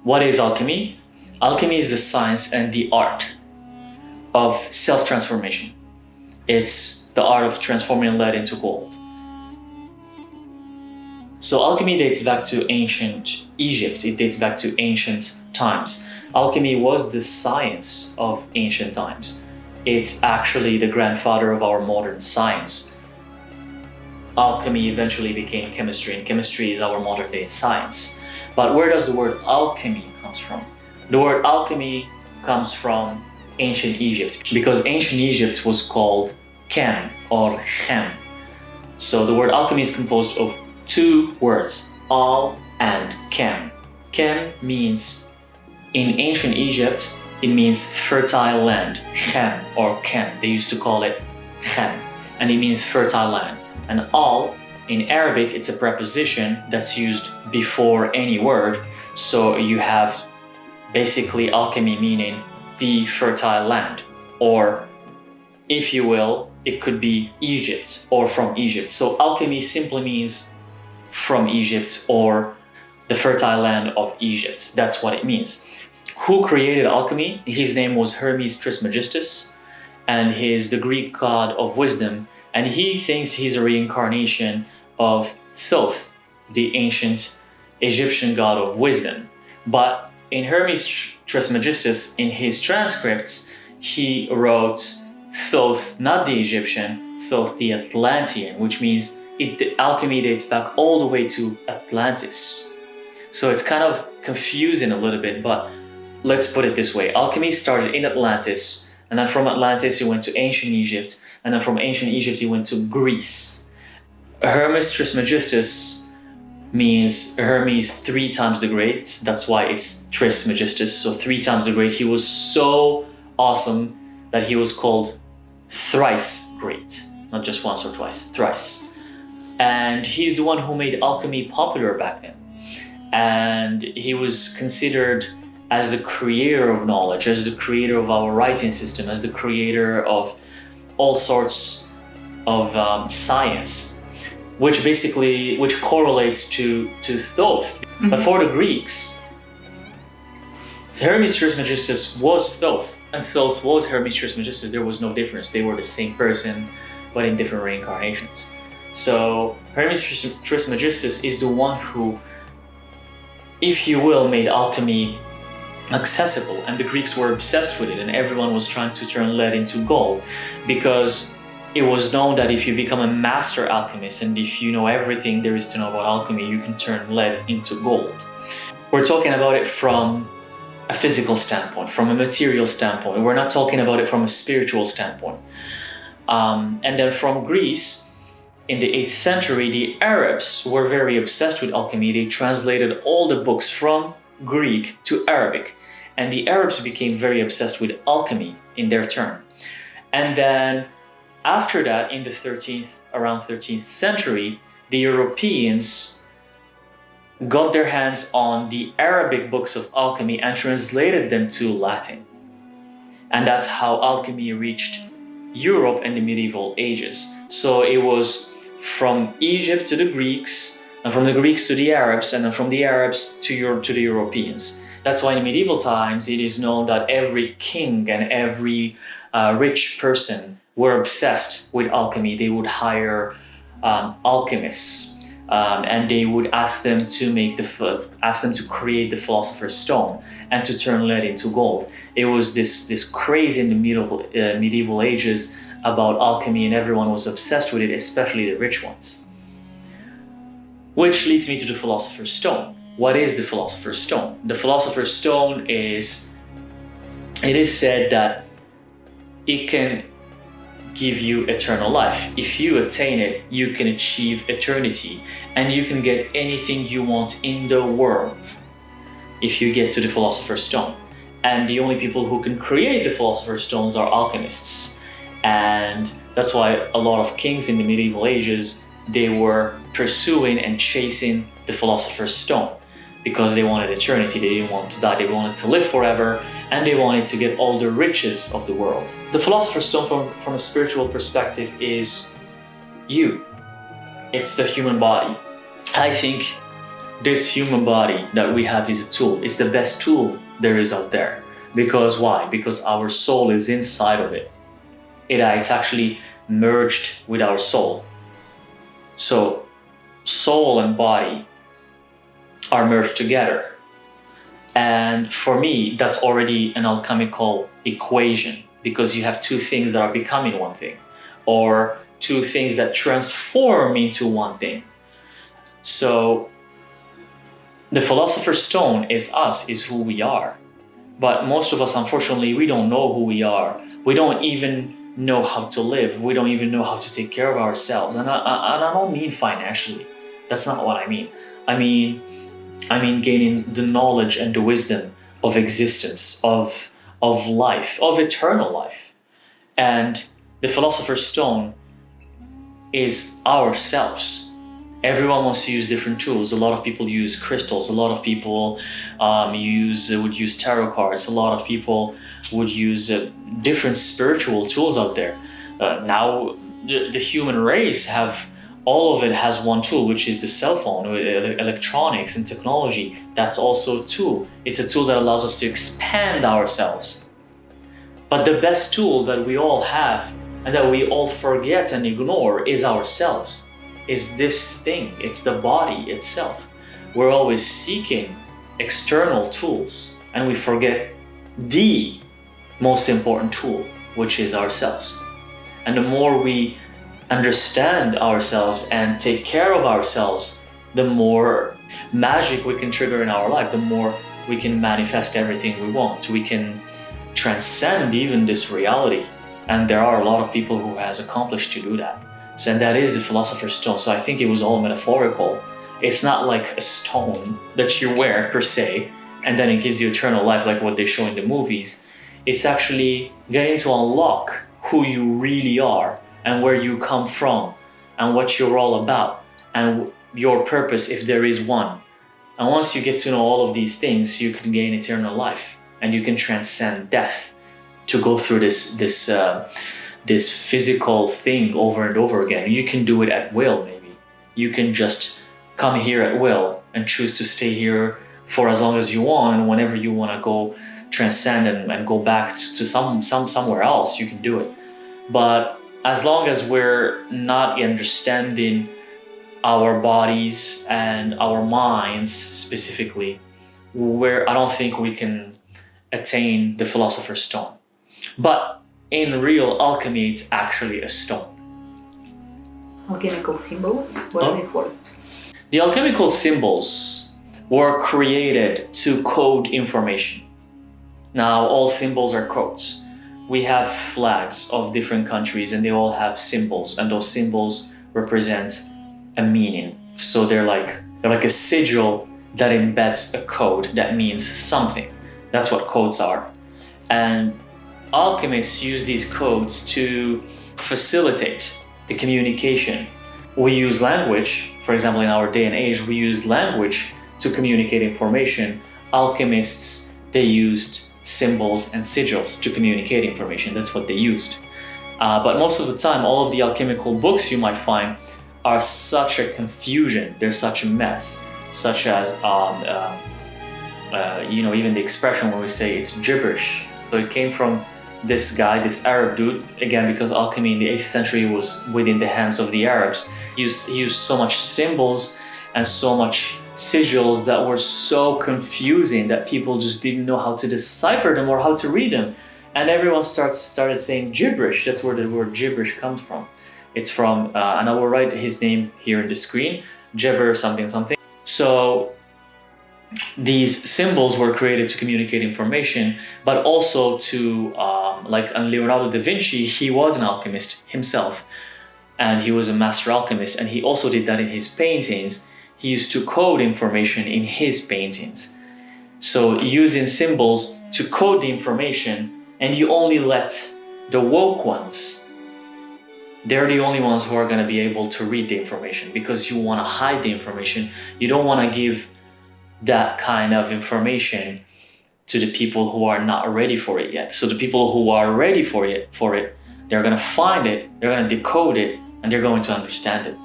What is alchemy? Alchemy is the science and the art of self-transformation. It's the art of transforming lead into gold. So alchemy dates back to ancient Egypt. It dates back to ancient times. Alchemy was the science of ancient times. It's actually the grandfather of our modern science. Alchemy eventually became chemistry, and chemistry is our modern day science. But where does the word alchemy comes from? The word alchemy comes from ancient Egypt, because ancient Egypt was called Chem or Chem. So the word alchemy is composed of two words, al and chem. Chem means, in ancient Egypt, it means fertile land, chem or chem. They used to call it chem, and it means fertile land. And al, in Arabic, it's a preposition that's used before any word. So you have basically alchemy meaning the fertile land, or if you will, it could be Egypt or from Egypt. So alchemy simply means from Egypt or the fertile land of Egypt. That's what it means. Who created alchemy? His name was Hermes Trismegistus, and he's the Greek god of wisdom, and he thinks he's a reincarnation of Thoth, the ancient Egyptian god of wisdom. But in Hermes Trismegistus, in his transcripts, he wrote Thoth, not the Egyptian, Thoth the Atlantean, which means alchemy dates back all the way to Atlantis. So it's kind of confusing a little bit, but let's put it this way. Alchemy started in Atlantis, and then from Atlantis it went to ancient Egypt, and then from ancient Egypt it went to Greece. Hermes Trismegistus means Hermes 3 times the great. That's why it's Trismegistus, so 3 times the great. He was so awesome that he was called thrice great, not just once or twice, thrice. And he's the one who made alchemy popular back then. And he was considered as the creator of knowledge, as the creator of our writing system, as the creator of all sorts of science, which correlates to Thoth. Mm-hmm. But for the Greeks, Hermes Trismegistus was Thoth, and Thoth was Hermes Trismegistus. There was no difference. They were the same person, but in different reincarnations. So Hermes Trismegistus is the one who, if you will, made alchemy accessible, and the Greeks were obsessed with it, and everyone was trying to turn lead into gold, because it was known that if you become a master alchemist and if you know everything there is to know about alchemy, you can turn lead into gold. We're talking about it from a physical standpoint, from a material standpoint. We're not talking about it from a spiritual standpoint. And then from Greece, in the 8th century, the Arabs were very obsessed with alchemy. They translated all the books from Greek to Arabic, and the Arabs became very obsessed with alchemy in their turn. And then after that, in the around 13th century, the Europeans got their hands on the Arabic books of alchemy and translated them to Latin. And that's how alchemy reached Europe in the medieval ages. So it was from Egypt to the Greeks, and from the Greeks to the Arabs, and then from the Arabs to the Europeans. That's why in medieval times it is known that every king and every rich person were obsessed with alchemy. They would hire alchemists, and they would ask them to create the Philosopher's Stone and to turn lead into gold. It was this craze in the medieval ages about alchemy, and everyone was obsessed with it, especially the rich ones. Which leads me to the Philosopher's Stone. What is the Philosopher's Stone? The Philosopher's Stone it is said that it can give you eternal life. If you attain it, you can achieve eternity, and you can get anything you want in the world if you get to the Philosopher's Stone. And the only people who can create the Philosopher's Stones are alchemists. And that's why a lot of kings in the medieval ages, they were pursuing and chasing the Philosopher's Stone because they wanted eternity. They didn't want to die. They wanted to live forever, and they wanted to get all the riches of the world. The Philosopher's Stone from a spiritual perspective is you. It's the human body. I think this human body that we have is a tool. It's the best tool there is out there. Because why? Because our soul is inside of it. It's actually merged with our soul. So soul and body are merged together. And for me, that's already an alchemical equation, because you have two things that are becoming one thing, or two things that transform into one thing. So the Philosopher's Stone is us, is who we are. But most of us, unfortunately, we don't know who we are. We don't even know how to live. We don't even know how to take care of ourselves. And I don't mean financially. That's not what I mean. I mean gaining the knowledge and the wisdom of existence, of life, of eternal life. And the Philosopher's Stone is ourselves. Everyone wants to use different tools. A lot of people use crystals. A lot of people would use tarot cards. A lot of people would use different spiritual tools out there. Now, the human race all of it has one tool, which is the cell phone, electronics and technology. That's also a tool. It's a tool that allows us to expand ourselves. But the best tool that we all have and that we all forget and ignore is ourselves. Is this thing. It's the body itself. We're always seeking external tools, and we forget the most important tool, which is ourselves. And the more we understand ourselves and take care of ourselves, the more magic we can trigger in our life, the more we can manifest everything we want. We can transcend even this reality. And there are a lot of people who has accomplished to do that. So, and that is the Philosopher's Stone. So I think it was all metaphorical. It's not like a stone that you wear per se, and then it gives you eternal life like what they show in the movies. It's actually getting to unlock who you really are and where you come from and what you're all about and your purpose, if there is one. And once you get to know all of these things, you can gain eternal life and you can transcend death to go through this physical thing over and over again. You can do it at will, maybe. You can just come here at will and choose to stay here for as long as you want, and whenever you want to go transcend and go back to somewhere else, you can do it. But as long as we're not understanding our bodies and our minds specifically, I don't think we can attain the Philosopher's Stone. But in real alchemy, it's actually a stone. Alchemical symbols, what are they for? The alchemical symbols were created to code information. Now, all symbols are codes. We have flags of different countries and they all have symbols, and those symbols represent a meaning. So they're like a sigil that embeds a code that means something. That's what codes are. And alchemists use these codes to facilitate the communication. We use language, for example, in our day and age, we use language to communicate information. Alchemists, they used symbols and sigils to communicate information. That's what they used. But most of the time, all of the alchemical books you might find are such a confusion. They're such a mess, such as, even the expression when we say it's gibberish. So it came from this guy, this Arab dude, again, because alchemy in the 8th century was within the hands of the Arabs. He used so much symbols and so much sigils that were so confusing that people just didn't know how to decipher them or how to read them. And everyone started saying gibberish. That's where the word gibberish comes from. It's from, and I will write his name here in the screen, Jebber something something. So these symbols were created to communicate information, but also to, and Leonardo da Vinci, he was an alchemist himself, and he was a master alchemist, and he also did that in his paintings. He used to code information in his paintings. So using symbols to code the information, and you only let the woke ones, they're the only ones who are going to be able to read the information, because you want to hide the information. You don't want to give that kind of information to the people who are not ready for it yet. So the people who are ready for it, they're going to find it, they're going to decode it, and they're going to understand it.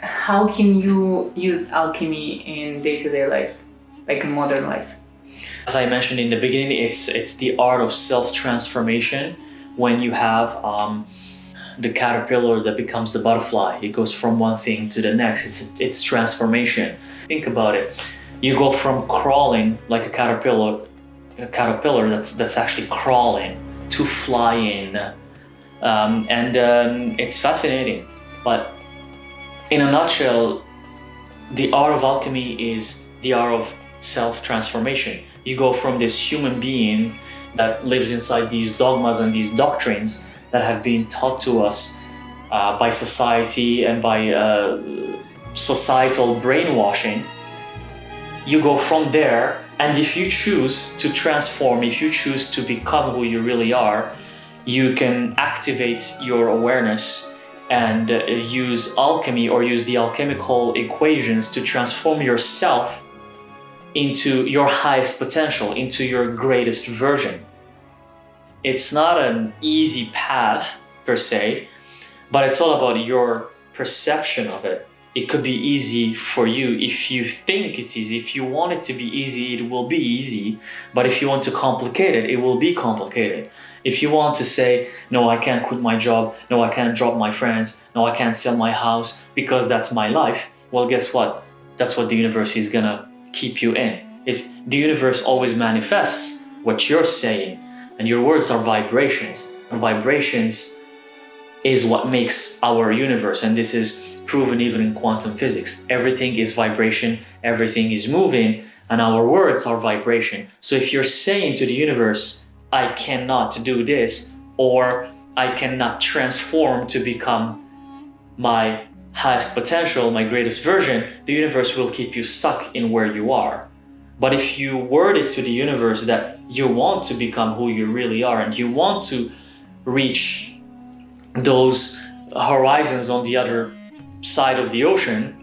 how can you use alchemy in day-to-day life, like in modern life? As I mentioned in the beginning, it's the art of self-transformation. When you have the caterpillar that becomes the butterfly, it goes from one thing to the next. It's transformation. Think about it. You go from crawling like a caterpillar that's actually crawling, to flying, it's fascinating. But in a nutshell, the art of alchemy is the art of self-transformation. You go from this human being that lives inside these dogmas and these doctrines that have been taught to us by society and by societal brainwashing. You go from there, and if you choose to transform, if you choose to become who you really are, you can activate your awareness and use alchemy or use the alchemical equations to transform yourself into your highest potential, into your greatest version. It's not an easy path per se, but it's all about your perception of it. It could be easy for you if you think it's easy. If you want it to be easy, it will be easy. But if you want to complicate it, it will be complicated. If you want to say, no, I can't quit my job, no, I can't drop my friends, no, I can't sell my house because that's my life, well, guess what? That's what the universe is gonna keep you in. The universe always manifests what you're saying, and your words are vibrations, and vibrations is what makes our universe, and this is proven even in quantum physics. Everything is vibration, everything is moving, and our words are vibration. So if you're saying to the universe, I cannot do this, or I cannot transform to become my highest potential, my greatest version, the universe will keep you stuck in where you are. But if you word it to the universe that you want to become who you really are and you want to reach those horizons on the other side of the ocean,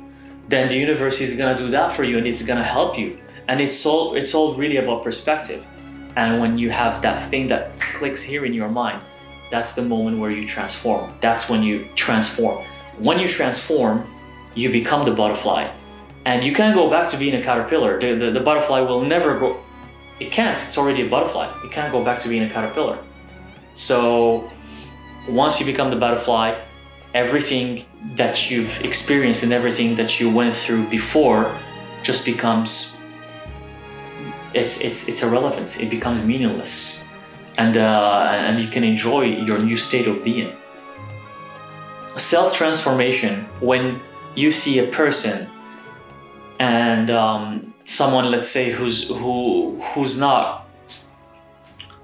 then the universe is gonna do that for you and it's gonna help you. And it's all really about perspective. And when you have that thing that clicks here in your mind, that's the moment where you transform. That's when you transform. When you transform, you become the butterfly. And you can't go back to being a caterpillar. The butterfly will never go. It can't. It's already a butterfly. It can't go back to being a caterpillar. So once you become the butterfly, everything that you've experienced and everything that you went through before just becomes, it's irrelevant. It becomes meaningless, and you can enjoy your new state of being. Self-transformation, when you see a person and someone, let's say, who's not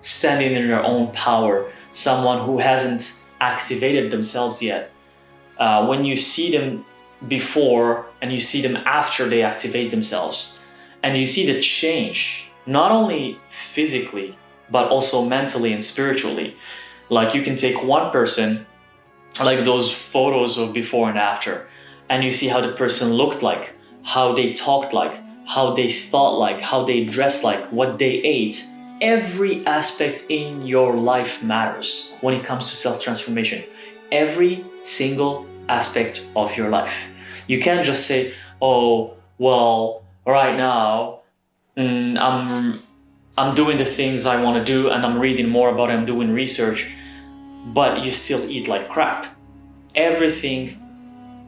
standing in their own power, someone who hasn't activated themselves yet, when you see them before and you see them after they activate themselves, and you see the change, not only physically, but also mentally and spiritually. Like you can take one person, like those photos of before and after, and you see how the person looked like, how they talked like, how they thought like, how they dressed like, what they ate. Every aspect in your life matters when it comes to self-transformation. Every single aspect of your life. You can't just say, oh, well, right now, I'm doing the things I want to do and I'm reading more about it, I'm doing research, but you still eat like crap. Everything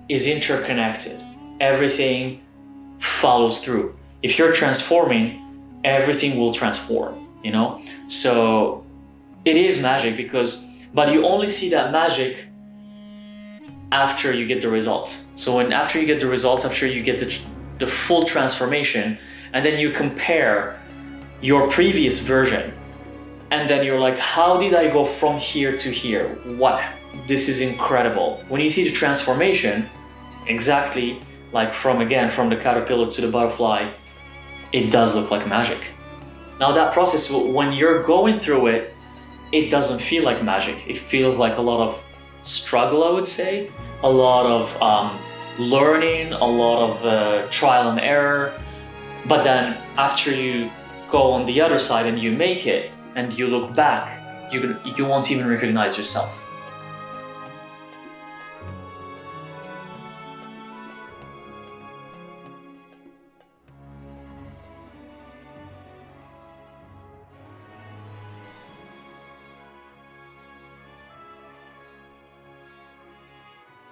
is interconnected. Everything follows through. If you're transforming, everything will transform, you know? So it is magic but you only see that magic after you get the results. So after you get the results, after you get the full transformation, and then you compare your previous version, and then you're like, how did I go from here to here? What? This is incredible. When you see the transformation, exactly like from the caterpillar to the butterfly, it does look like magic. Now that process, when you're going through it, it doesn't feel like magic. It feels like a lot of struggle, I would say, a lot of learning, a lot of trial and error. But then after you go on the other side and you make it and you look back, you won't even recognize yourself.